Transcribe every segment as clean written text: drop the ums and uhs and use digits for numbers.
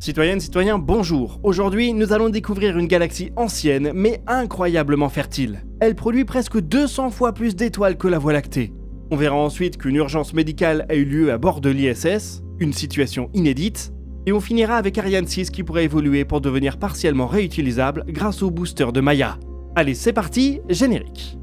Citoyennes, citoyens, bonjour. Aujourd'hui, nous allons découvrir une galaxie ancienne, mais incroyablement fertile. Elle produit presque 200 fois plus d'étoiles que la Voie lactée. On verra ensuite qu'une urgence médicale a eu lieu à bord de l'ISS, une situation inédite, et on finira avec Ariane 6 qui pourrait évoluer pour devenir partiellement réutilisable grâce au booster de Maya. Allez, c'est parti, générique.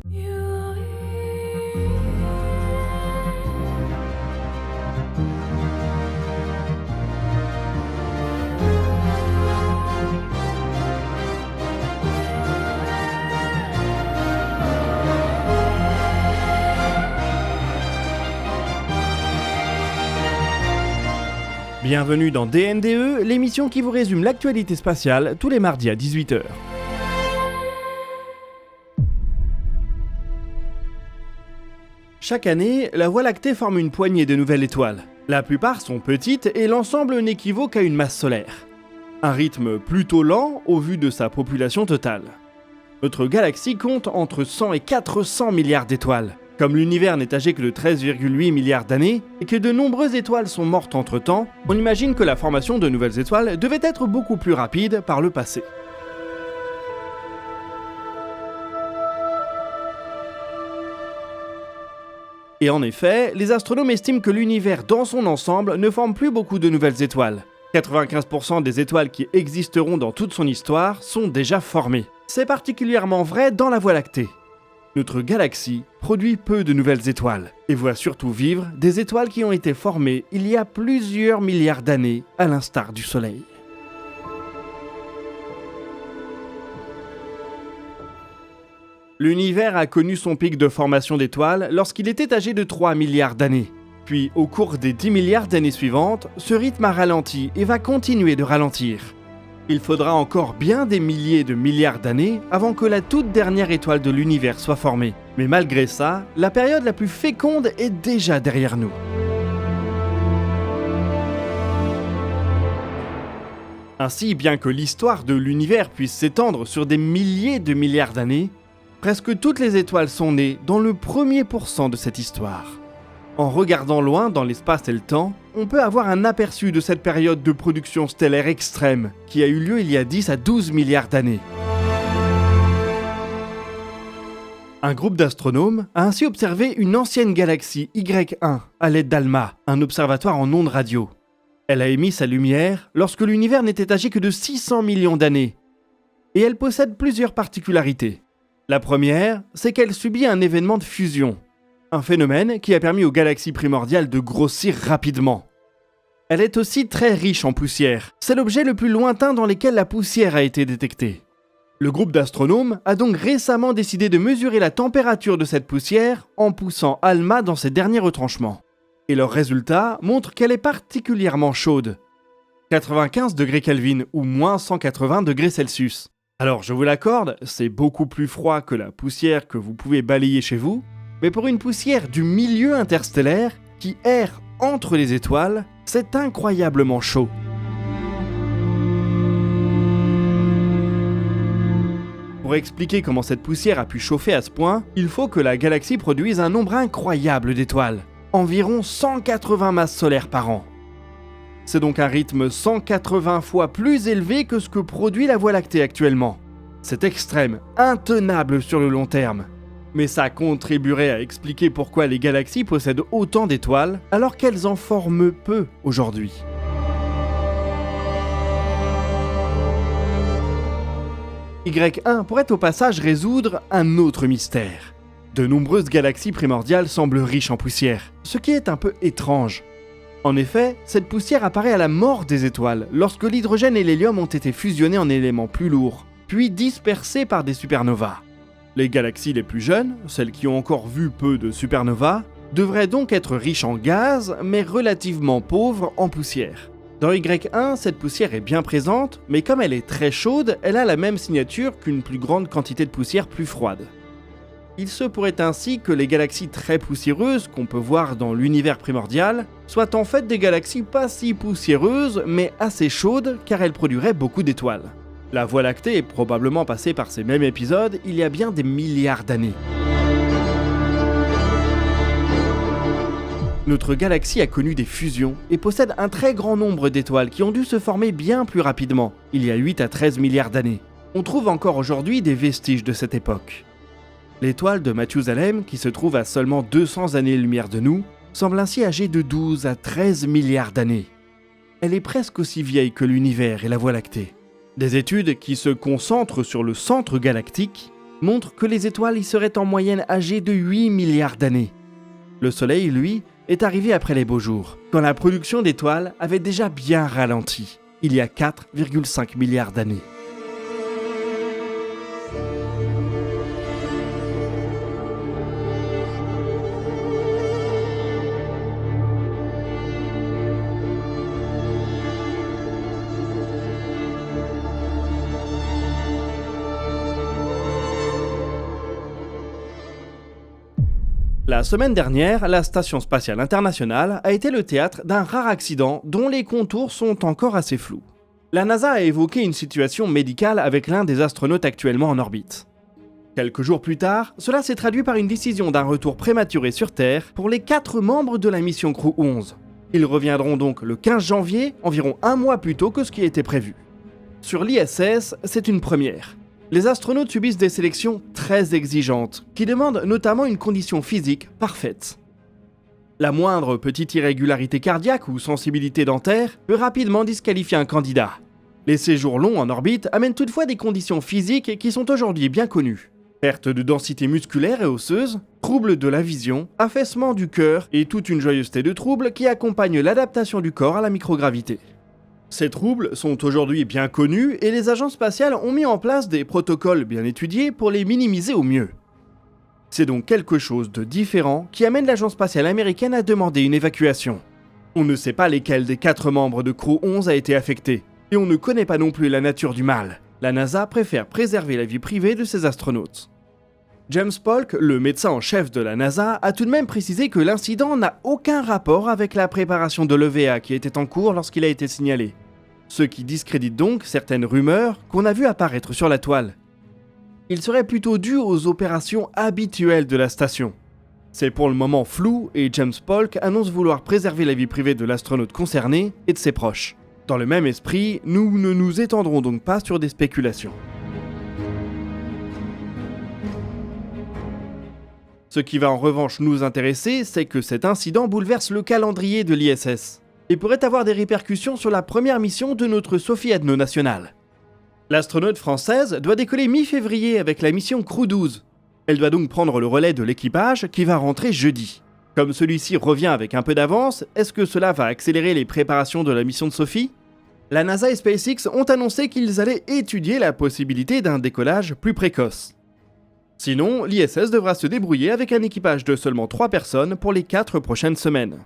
Bienvenue dans DNDE, l'émission qui vous résume l'actualité spatiale tous les mardis à 18h. Chaque année, la Voie lactée forme une poignée de nouvelles étoiles. La plupart sont petites et l'ensemble n'équivaut qu'à une masse solaire. Un rythme plutôt lent au vu de sa population totale. Notre galaxie compte entre 100 et 400 milliards d'étoiles. Comme l'univers n'est âgé que de 13,8 milliards d'années, et que de nombreuses étoiles sont mortes entre-temps, on imagine que la formation de nouvelles étoiles devait être beaucoup plus rapide par le passé. Et en effet, les astronomes estiment que l'univers dans son ensemble ne forme plus beaucoup de nouvelles étoiles. 95% des étoiles qui existeront dans toute son histoire sont déjà formées. C'est particulièrement vrai dans la Voie lactée. Notre galaxie produit peu de nouvelles étoiles, et voit surtout vivre des étoiles qui ont été formées il y a plusieurs milliards d'années, à l'instar du Soleil. L'univers a connu son pic de formation d'étoiles lorsqu'il était âgé de 3 milliards d'années. Puis, au cours des 10 milliards d'années suivantes, ce rythme a ralenti et va continuer de ralentir. Il faudra encore bien des milliers de milliards d'années avant que la toute dernière étoile de l'univers soit formée. Mais malgré ça, la période la plus féconde est déjà derrière nous. Ainsi, bien que l'histoire de l'univers puisse s'étendre sur des milliers de milliards d'années, presque toutes les étoiles sont nées dans le 1% de cette histoire. En regardant loin dans l'espace et le temps, on peut avoir un aperçu de cette période de production stellaire extrême qui a eu lieu il y a 10 à 12 milliards d'années. Un groupe d'astronomes a ainsi observé une ancienne galaxie Y1 à l'aide d'ALMA, un observatoire en ondes radio. Elle a émis sa lumière lorsque l'univers n'était âgé que de 600 millions d'années. Et elle possède plusieurs particularités. La première, c'est qu'elle subit un événement de fusion. Un phénomène qui a permis aux galaxies primordiales de grossir rapidement. Elle est aussi très riche en poussière. C'est l'objet le plus lointain dans lequel la poussière a été détectée. Le groupe d'astronomes a donc récemment décidé de mesurer la température de cette poussière en poussant ALMA dans ses derniers retranchements. Et leurs résultats montrent qu'elle est particulièrement chaude. 95 degrés Kelvin ou moins 180 degrés Celsius. Alors je vous l'accorde, c'est beaucoup plus froid que la poussière que vous pouvez balayer chez vous, mais pour une poussière du milieu interstellaire qui erre entre les étoiles, c'est incroyablement chaud. Pour expliquer comment cette poussière a pu chauffer à ce point, il faut que la galaxie produise un nombre incroyable d'étoiles, environ 180 masses solaires par an. C'est donc un rythme 180 fois plus élevé que ce que produit la Voie lactée actuellement. C'est extrême, intenable sur le long terme. Mais ça contribuerait à expliquer pourquoi les galaxies possèdent autant d'étoiles alors qu'elles en forment peu aujourd'hui. Y1 pourrait au passage résoudre un autre mystère. De nombreuses galaxies primordiales semblent riches en poussière, ce qui est un peu étrange. En effet, cette poussière apparaît à la mort des étoiles, lorsque l'hydrogène et l'hélium ont été fusionnés en éléments plus lourds, puis dispersés par des supernovas. Les galaxies les plus jeunes, celles qui ont encore vu peu de supernovas, devraient donc être riches en gaz, mais relativement pauvres en poussière. Dans Y1, cette poussière est bien présente, mais comme elle est très chaude, elle a la même signature qu'une plus grande quantité de poussière plus froide. Il se pourrait ainsi que les galaxies très poussiéreuses qu'on peut voir dans l'univers primordial soient en fait des galaxies pas si poussiéreuses, mais assez chaudes car elles produiraient beaucoup d'étoiles. La Voie lactée est probablement passée par ces mêmes épisodes il y a bien des milliards d'années. Notre galaxie a connu des fusions et possède un très grand nombre d'étoiles qui ont dû se former bien plus rapidement, il y a 8 à 13 milliards d'années. On trouve encore aujourd'hui des vestiges de cette époque. L'étoile de Mathusalem, qui se trouve à seulement 200 années-lumière de nous, semble ainsi âgée de 12 à 13 milliards d'années. Elle est presque aussi vieille que l'univers et la Voie lactée. Des études qui se concentrent sur le centre galactique montrent que les étoiles y seraient en moyenne âgées de 8 milliards d'années. Le Soleil, lui, est arrivé après les beaux jours, quand la production d'étoiles avait déjà bien ralenti, il y a 4,5 milliards d'années. La semaine dernière, la Station spatiale internationale a été le théâtre d'un rare accident dont les contours sont encore assez flous. La NASA a évoqué une situation médicale avec l'un des astronautes actuellement en orbite. Quelques jours plus tard, cela s'est traduit par une décision d'un retour prématuré sur Terre pour les 4 membres de la mission Crew 11. Ils reviendront donc le 15 janvier, environ un mois plus tôt que ce qui était prévu. Sur l'ISS, c'est une première. Les astronautes subissent des sélections très exigeantes, qui demandent notamment une condition physique parfaite. La moindre petite irrégularité cardiaque ou sensibilité dentaire peut rapidement disqualifier un candidat. Les séjours longs en orbite amènent toutefois des conditions physiques qui sont aujourd'hui bien connues. Perte de densité musculaire et osseuse, troubles de la vision, affaissement du cœur et toute une joyeuseté de troubles qui accompagnent l'adaptation du corps à la microgravité. Ces troubles sont aujourd'hui bien connus et les agences spatiales ont mis en place des protocoles bien étudiés pour les minimiser au mieux. C'est donc quelque chose de différent qui amène l'agence spatiale américaine à demander une évacuation. On ne sait pas lesquels des 4 membres de Crew 11 a été affecté, et on ne connaît pas non plus la nature du mal. La NASA préfère préserver la vie privée de ses astronautes. James Polk, le médecin en chef de la NASA, a tout de même précisé que l'incident n'a aucun rapport avec la préparation de l'EVA qui était en cours lorsqu'il a été signalé. Ce qui discrédite donc certaines rumeurs qu'on a vues apparaître sur la toile. Il serait plutôt dû aux opérations habituelles de la station. C'est pour le moment flou et James Polk annonce vouloir préserver la vie privée de l'astronaute concerné et de ses proches. Dans le même esprit, nous ne nous étendrons donc pas sur des spéculations. Ce qui va en revanche nous intéresser, c'est que cet incident bouleverse le calendrier de l'ISS et pourrait avoir des répercussions sur la première mission de notre Sophie Adno nationale. L'astronaute française doit décoller mi-février avec la mission Crew 12. Elle doit donc prendre le relais de l'équipage qui va rentrer jeudi. Comme celui-ci revient avec un peu d'avance, est-ce que cela va accélérer les préparations de la mission de Sophie ? La NASA et SpaceX ont annoncé qu'ils allaient étudier la possibilité d'un décollage plus précoce. Sinon, l'ISS devra se débrouiller avec un équipage de seulement 3 personnes pour les 4 prochaines semaines.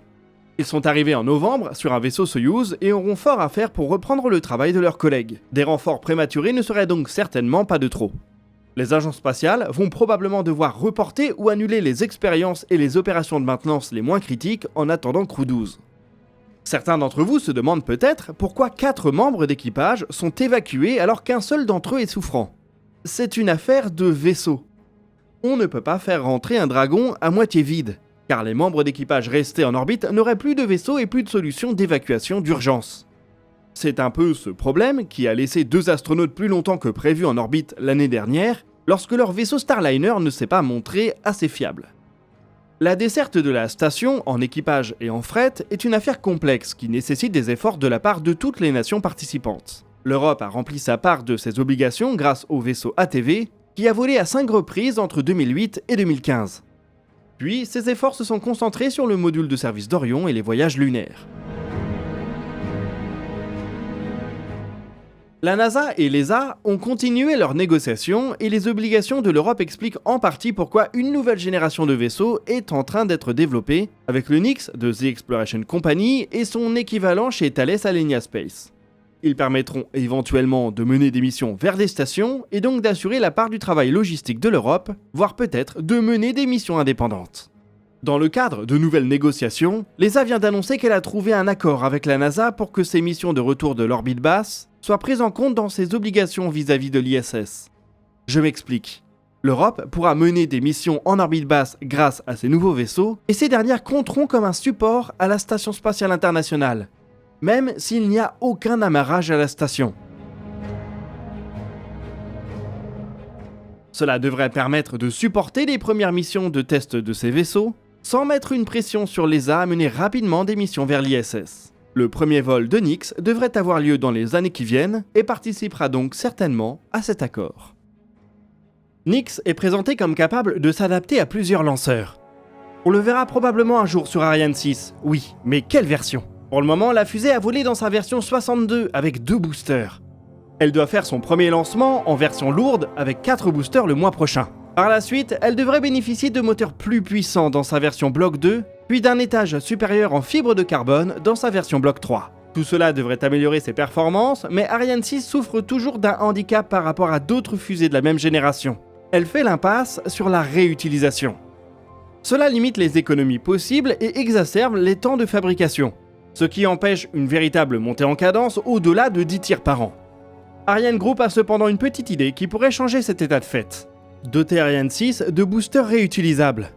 Ils sont arrivés en novembre sur un vaisseau Soyouz et auront fort à faire pour reprendre le travail de leurs collègues. Des renforts prématurés ne seraient donc certainement pas de trop. Les agences spatiales vont probablement devoir reporter ou annuler les expériences et les opérations de maintenance les moins critiques en attendant Crew 12. Certains d'entre vous se demandent peut-être pourquoi 4 membres d'équipage sont évacués alors qu'un seul d'entre eux est souffrant. C'est une affaire de vaisseau. On ne peut pas faire rentrer un dragon à moitié vide, car les membres d'équipage restés en orbite n'auraient plus de vaisseau et plus de solution d'évacuation d'urgence. C'est un peu ce problème qui a laissé 2 astronautes plus longtemps que prévu en orbite l'année dernière, lorsque leur vaisseau Starliner ne s'est pas montré assez fiable. La desserte de la station, en équipage et en fret, est une affaire complexe qui nécessite des efforts de la part de toutes les nations participantes. L'Europe a rempli sa part de ses obligations grâce au vaisseau ATV, qui a volé à 5 reprises entre 2008 et 2015. Puis, ses efforts se sont concentrés sur le module de service d'Orion et les voyages lunaires. La NASA et l'ESA ont continué leurs négociations et les obligations de l'Europe expliquent en partie pourquoi une nouvelle génération de vaisseaux est en train d'être développée avec le Nix de The Exploration Company et son équivalent chez Thales Alenia Space. Ils permettront éventuellement de mener des missions vers des stations et donc d'assurer la part du travail logistique de l'Europe, voire peut-être de mener des missions indépendantes. Dans le cadre de nouvelles négociations, l'ESA vient d'annoncer qu'elle a trouvé un accord avec la NASA pour que ces missions de retour de l'orbite basse soient prises en compte dans ses obligations vis-à-vis de l'ISS. Je m'explique. L'Europe pourra mener des missions en orbite basse grâce à ces nouveaux vaisseaux, et ces dernières compteront comme un support à la Station spatiale internationale, même s'il n'y a aucun amarrage à la station. Cela devrait permettre de supporter les premières missions de test de ces vaisseaux, sans mettre une pression sur l'ESA à mener rapidement des missions vers l'ISS. Le premier vol de Nyx devrait avoir lieu dans les années qui viennent et participera donc certainement à cet accord. Nyx est présenté comme capable de s'adapter à plusieurs lanceurs. On le verra probablement un jour sur Ariane 6, oui, mais quelle version ? Pour le moment, la fusée a volé dans sa version 62 avec 2 boosters. Elle doit faire son premier lancement en version lourde avec 4 boosters le mois prochain. Par la suite, elle devrait bénéficier de moteurs plus puissants dans sa version Block 2, puis d'un étage supérieur en fibre de carbone dans sa version Block 3. Tout cela devrait améliorer ses performances, mais Ariane 6 souffre toujours d'un handicap par rapport à d'autres fusées de la même génération. Elle fait l'impasse sur la réutilisation. Cela limite les économies possibles et exacerbe les temps de fabrication, ce qui empêche une véritable montée en cadence au-delà de 10 tirs par an. Ariane Group a cependant une petite idée qui pourrait changer cet état de fait. Doter Ariane 6 de boosters réutilisables.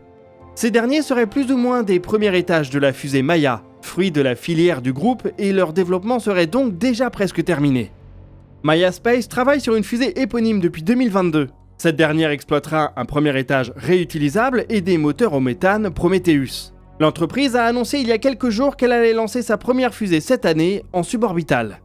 Ces derniers seraient plus ou moins des premiers étages de la fusée Maya, fruit de la filière du groupe, et leur développement serait donc déjà presque terminé. Maya Space travaille sur une fusée éponyme depuis 2022. Cette dernière exploitera un premier étage réutilisable et des moteurs au méthane Prometheus. L'entreprise a annoncé il y a quelques jours qu'elle allait lancer sa première fusée cette année en suborbital.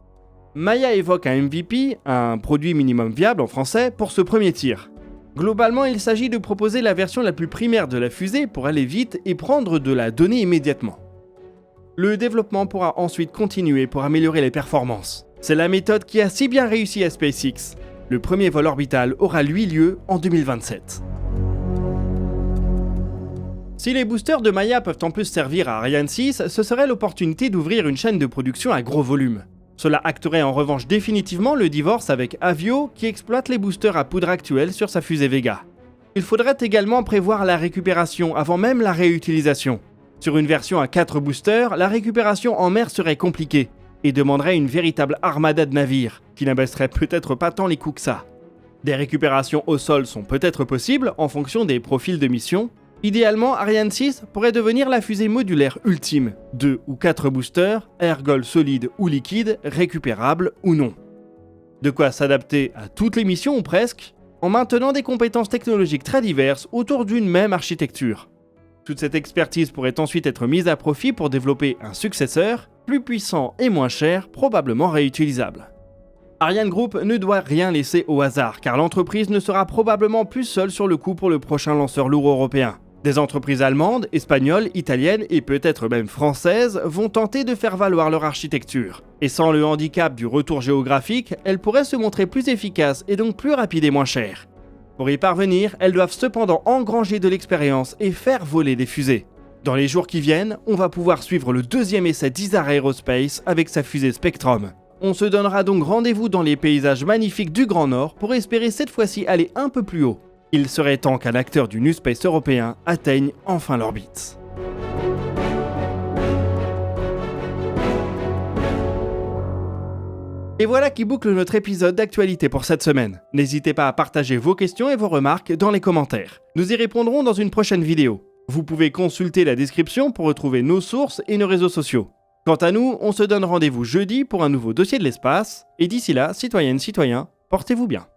Maya évoque un MVP, un produit minimum viable en français, pour ce premier tir. Globalement, il s'agit de proposer la version la plus primaire de la fusée pour aller vite et prendre de la donnée immédiatement. Le développement pourra ensuite continuer pour améliorer les performances. C'est la méthode qui a si bien réussi à SpaceX. Le premier vol orbital aura lui lieu en 2027. Si les boosters de Maya peuvent en plus servir à Ariane 6, ce serait l'opportunité d'ouvrir une chaîne de production à gros volume. Cela acterait en revanche définitivement le divorce avec Avio qui exploite les boosters à poudre actuels sur sa fusée Vega. Il faudrait également prévoir la récupération avant même la réutilisation. Sur une version à 4 boosters, la récupération en mer serait compliquée et demanderait une véritable armada de navires, qui n'abaisserait peut-être pas tant les coûts que ça. Des récupérations au sol sont peut-être possibles en fonction des profils de mission. Idéalement, Ariane 6 pourrait devenir la fusée modulaire ultime, 2 ou 4 boosters, ergols solides ou liquides, récupérables ou non. De quoi s'adapter à toutes les missions ou presque, en maintenant des compétences technologiques très diverses autour d'une même architecture. Toute cette expertise pourrait ensuite être mise à profit pour développer un successeur, plus puissant et moins cher, probablement réutilisable. Ariane Group ne doit rien laisser au hasard, car l'entreprise ne sera probablement plus seule sur le coup pour le prochain lanceur lourd européen. Des entreprises allemandes, espagnoles, italiennes et peut-être même françaises vont tenter de faire valoir leur architecture. Et sans le handicap du retour géographique, elles pourraient se montrer plus efficaces et donc plus rapides et moins chères. Pour y parvenir, elles doivent cependant engranger de l'expérience et faire voler des fusées. Dans les jours qui viennent, on va pouvoir suivre le deuxième essai d'Isar Aerospace avec sa fusée Spectrum. On se donnera donc rendez-vous dans les paysages magnifiques du Grand Nord pour espérer cette fois-ci aller un peu plus haut. Il serait temps qu'un acteur du New Space européen atteigne enfin l'orbite. Et voilà qui boucle notre épisode d'actualité pour cette semaine. N'hésitez pas à partager vos questions et vos remarques dans les commentaires. Nous y répondrons dans une prochaine vidéo. Vous pouvez consulter la description pour retrouver nos sources et nos réseaux sociaux. Quant à nous, on se donne rendez-vous jeudi pour un nouveau dossier de l'espace. Et d'ici là, citoyennes, citoyens, portez-vous bien.